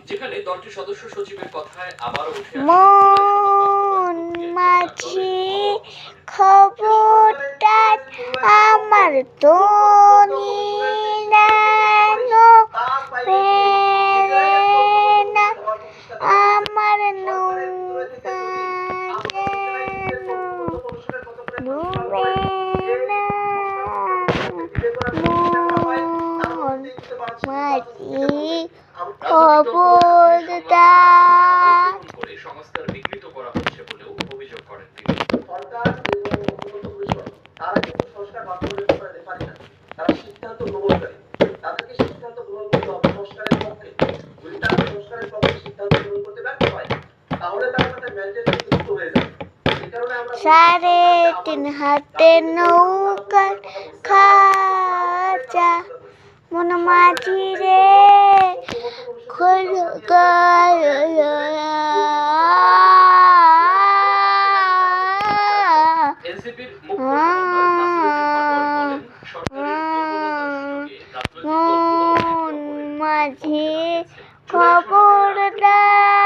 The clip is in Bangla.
যেখানে দলটি সদস্য সচিবের কথায় আবারও উঠে আসে মন মাঝি খবরটা আমার তো নিলানো না আমার নৌকা যেন ডুবে না মন মাঝি খবরদার করে সংস্কার বিকৃত করা হচ্ছে বলেও অভিযোগ করেন তিনি। সরকার এবং ঊর্ধ্বতন পরিষদ তারা কিন্তু সংস্কার বাস্তবায়ন করতে পারে না, তারা সিদ্ধান্ত গ্রহণকারী, তাদেরকে সিদ্ধান্ত গ্রহণ করতে হবে সংস্কারের পক্ষে। যদি তারা সংস্কারের পক্ষে সিদ্ধান্ত গ্রহণ করতে ব্যর্থ হয় তাহলে তারা তাদের ম্যান্ডেট থেকে মুক্ত হয়ে যাবে। এই কারণে আমরা 3.5 হাতে নৌকা খাঁচা মন মাঝি রে এনসিপির মুখ্য সমন্বয়ক নাসিরুদ্দিন পাটোয়ারি বলেন, সরকারের দুর্বলতার সুযোগে রাজনৈতিক দলগুলো মন মাঝি খবরদার।